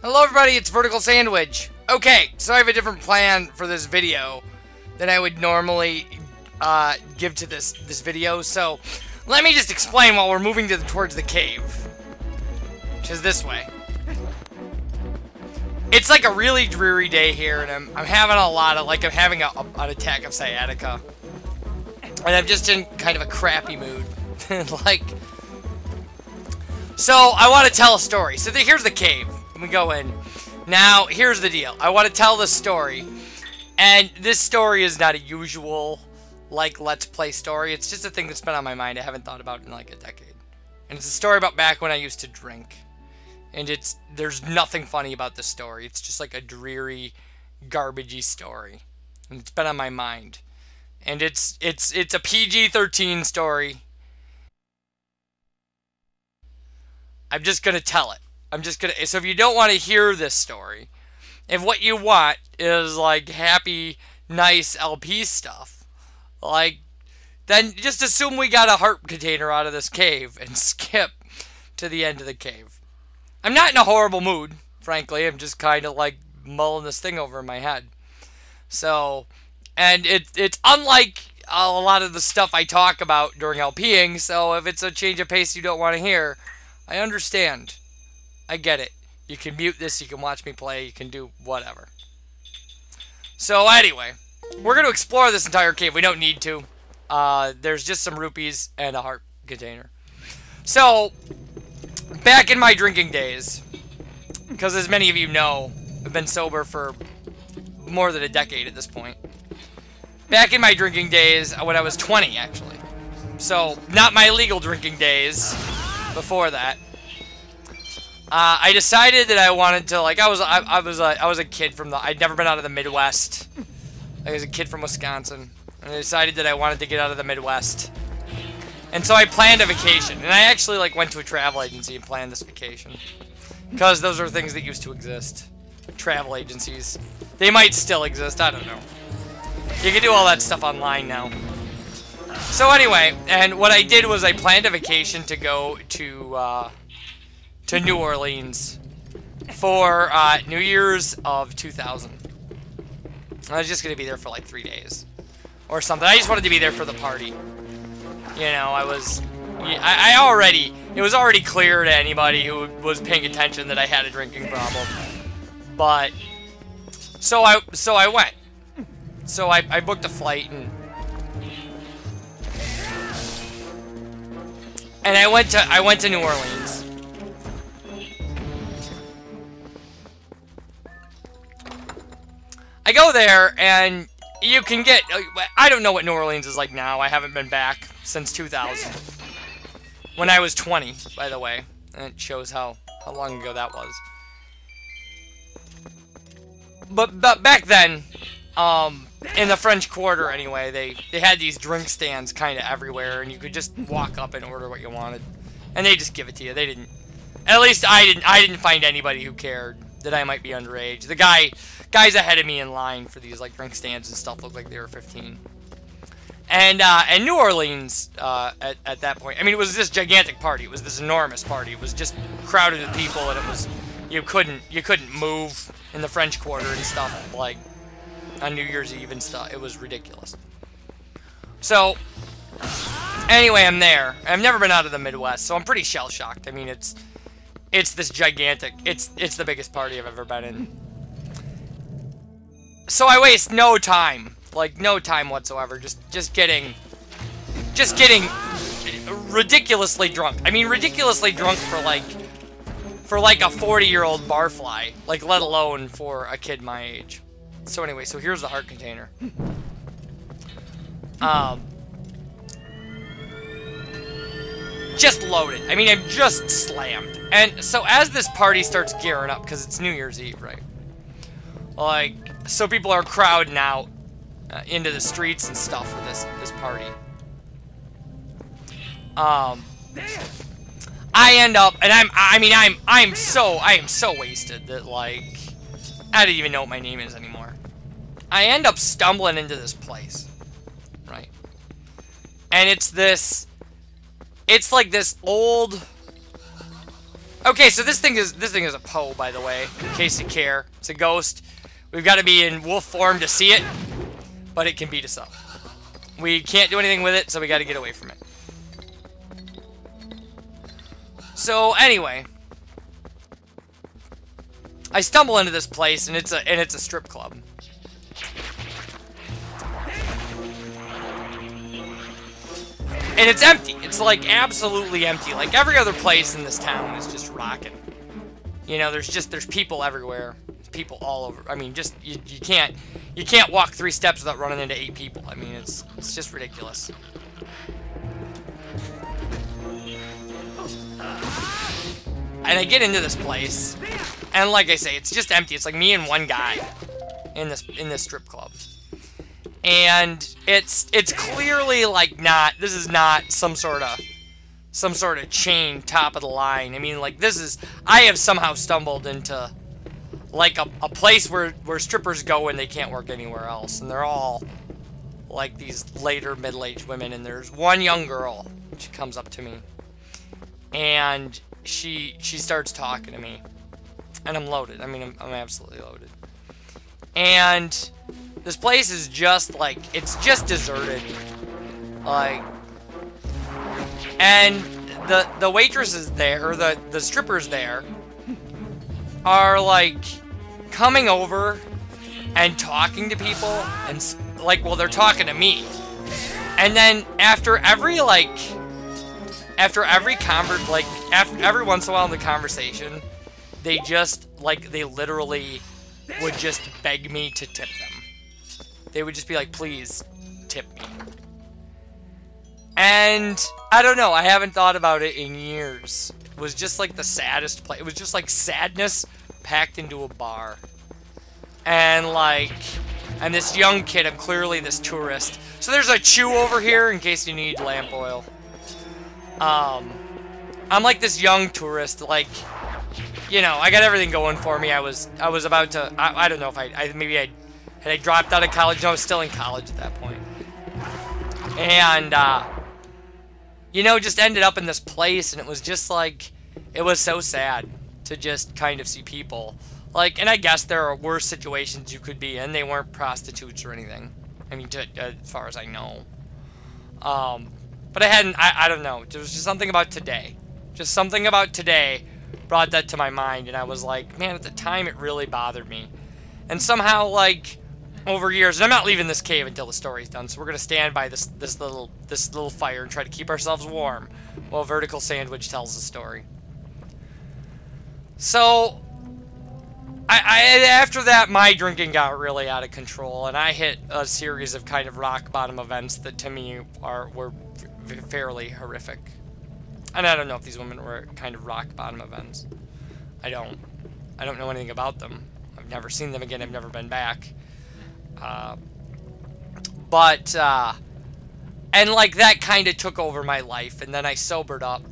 Hello everybody, it's VerticalSandwich. Okay, so I have a different plan for this video than I would normally give to this video. So let me just explain while we're moving towards the cave, which is this way. It's like a really dreary day here, and I'm having a lot of, I'm having an attack of sciatica. And I'm just in kind of a crappy mood. So I want to tell a story. So here's the cave. We go in. Now, here's the deal. I want to tell this story. And this story is not a usual, Let's Play story. It's just a thing that's been on my mind I haven't thought about in, a decade. And it's a story about back when I used to drink. And there's nothing funny about this story. It's just like a dreary, garbagey story. And it's been on my mind. And it's a PG-13 story. I'm just gonna tell it. So if you don't want to hear this story, if what you want is, happy, nice LP stuff, then just assume we got a heart container out of this cave and skip to the end of the cave. I'm not in a horrible mood, frankly. I'm just kind of, mulling this thing over in my head. So, and it's unlike a lot of the stuff I talk about during LPing, so if it's a change of pace you don't want to hear, I understand. I get it. You can mute this, you can watch me play, you can do whatever. So anyway, we're going to explore this entire cave. We don't need to. There's just some rupees and a heart container. So, back in my drinking days, because as many of you know, I've been sober for more than a decade at this point. Back in my drinking days, when I was 20 actually. So, not my legal drinking days. Before that, I decided that I wanted to, I was a kid from I'd never been out of the Midwest. I was a kid from Wisconsin, and I decided that I wanted to get out of the Midwest. And so I planned a vacation, and I actually, went to a travel agency and planned this vacation. Because those are things that used to exist. Travel agencies. They might still exist, I don't know. You can do all that stuff online now. So anyway, and what I did was I planned a vacation to go to New Orleans for New Year's of 2000. I was just going to be there for 3 days or something. I just wanted to be there for the party. You know, it was already clear to anybody who was paying attention that I had a drinking problem. But, so I went. So I booked a flight and I went to New Orleans. I go there, and you can get... I don't know what New Orleans is like now. I haven't been back since 2000. When I was 20, by the way. And it shows how long ago that was. But back then, in the French Quarter, anyway, they had these drink stands kind of everywhere, and you could just walk up and order what you wanted, and they just give it to you. They didn't. At least I didn't find anybody who cared that I might be underage. The guys ahead of me in line for these drink stands and stuff looked like they were 15. And New Orleans at that point, I mean, it was this gigantic party. It was this enormous party. It was just crowded with people, and it was you couldn't move in the French Quarter and stuff on New Year's Eve and stuff. It was ridiculous. So, anyway, I'm there. I've never been out of the Midwest, so I'm pretty shell-shocked. I mean, it's this gigantic, it's the biggest party I've ever been in. So I waste no time, no time whatsoever, just getting ridiculously drunk. I mean, ridiculously drunk for a 40-year-old barfly, let alone for a kid my age. So anyway, so here's the heart container. Just loaded. I mean, I'm just slammed. And so as this party starts gearing up, because it's New Year's Eve, right? So people are crowding out into the streets and stuff for this party. I end up, and I am so wasted that I don't even know what my name is anymore. I end up stumbling into this place, right? And it's like this old, Okay, so this thing is a Poe, by the way, in case you care. It's a ghost. We've got to be in wolf form to see it, but it can beat us up. We can't do anything with it, so we got to get away from it. So anyway, I stumble into this place, and it's a strip club. And it's empty. It's like absolutely empty. Like every other place in this town is just rocking. You know, there's people everywhere. There's people all over. I mean, just you can't walk 3 steps without running into 8 people. I mean, it's just ridiculous. And I get into this place, and like I say, it's just empty. It's like me and one guy in this strip club. And it's clearly like this is not some sort of chain top of the line. I mean, like I have somehow stumbled into like a place where strippers go and they can't work anywhere else, and they're all like these later middle-aged women, and there's one young girl. She comes up to me, and she starts talking to me, and I'm loaded. I mean, I'm absolutely loaded. And this place is just like, it's just deserted. Like, and the waitresses there, or the strippers there, are like coming over and talking to people, and like, well, they're talking to me. And then after every once in a while in the conversation, they just like, they literally would just beg me to tip them. They would just be like, please tip me. And I don't know, I haven't thought about it in years. It was just like the saddest place. It was just like sadness packed into a bar. And like, and this young kid, I'm clearly this tourist. So there's a chew over here in case you need lamp oil. I'm like this young tourist, like, you know, I got everything going for me. I was about to, I don't know if had I dropped out of college? No, I was still in college at that point. And, you know, just ended up in this place, and it was just like, it was so sad to just kind of see people. Like, and I guess there are worse situations you could be in. They weren't prostitutes or anything. I mean, as far as I know. But I don't know. There was just something about today. Just something about today brought that to my mind, and I was like, man, at the time it really bothered me. And somehow, like, over years, and I'm not leaving this cave until the story's done, so we're gonna stand by this little fire and try to keep ourselves warm while VerticalSandwich tells the story. So, after that, my drinking got really out of control, and I hit a series of kind of rock bottom events that to me were fairly horrific. And I don't know if these women were kind of rock bottom events. I don't know anything about them. I've never seen them again. I've never been back. And like that kind of took over my life, and then I sobered up.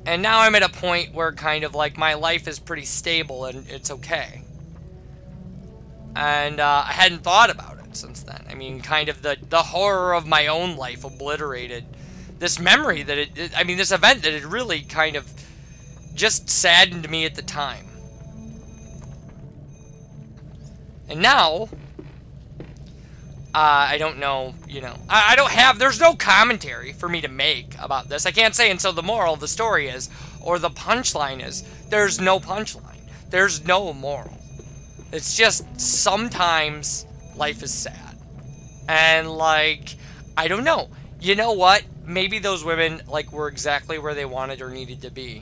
And now I'm at a point where kind of like my life is pretty stable and it's okay. And I hadn't thought about it since then. I mean, kind of the horror of my own life obliterated this memory that this event that had really kind of just saddened me at the time. And now, I don't know, you know, there's no commentary for me to make about this. I can't say, and so the moral of the story is, or the punchline is, there's no punchline. There's no moral. It's just, sometimes life is sad. And, like, I don't know. You know what? Maybe those women, like, were exactly where they wanted or needed to be.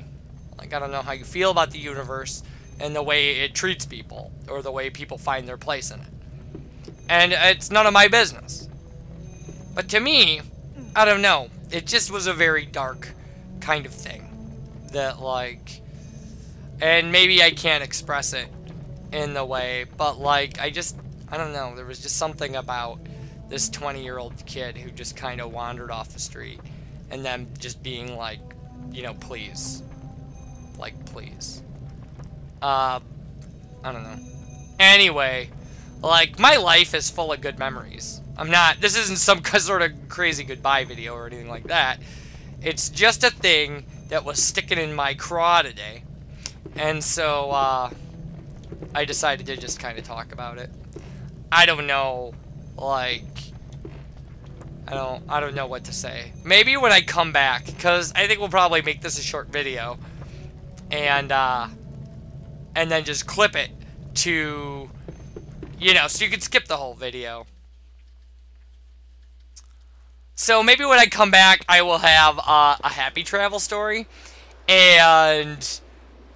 Like, I don't know how you feel about the universe and the way it treats people, or the way people find their place in it. And it's none of my business. But to me, I don't know. It just was a very dark kind of thing. That, like, and maybe I can't express it in the way, but, like, I don't know. There was just something about this 20-year-old kid who just kind of wandered off the street, and them just being like, you know, please. Like, please. I don't know. Anyway, like, my life is full of good memories. This isn't some sort of crazy goodbye video or anything like that. It's just a thing that was sticking in my craw today. And so, I decided to just kind of talk about it. I don't know, like, I don't know what to say. Maybe when I come back, because I think we'll probably make this a short video, and then just clip it to, you know, so you can skip the whole video. So maybe when I come back, I will have a happy travel story, and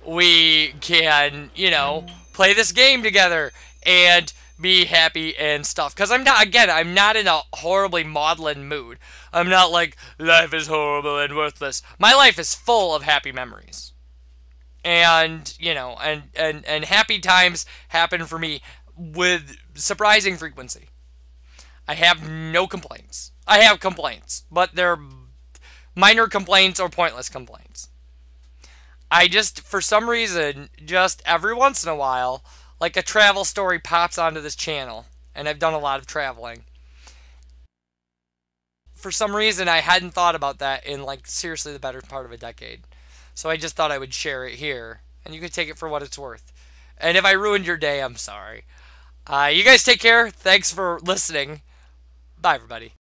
we can, you know, play this game together and be happy and stuff. Because I'm not in a horribly maudlin mood. I'm not like, life is horrible and worthless. My life is full of happy memories. And, you know, and happy times happen for me with surprising frequency. I have no complaints. I have complaints, but they're minor complaints or pointless complaints. I just, for some reason, just every once in a while, like a travel story pops onto this channel, and I've done a lot of traveling. For some reason, I hadn't thought about that in, like, seriously the better part of a decade. So I just thought I would share it here, and you can take it for what it's worth. And if I ruined your day, I'm sorry. You guys take care. Thanks for listening. Bye, everybody.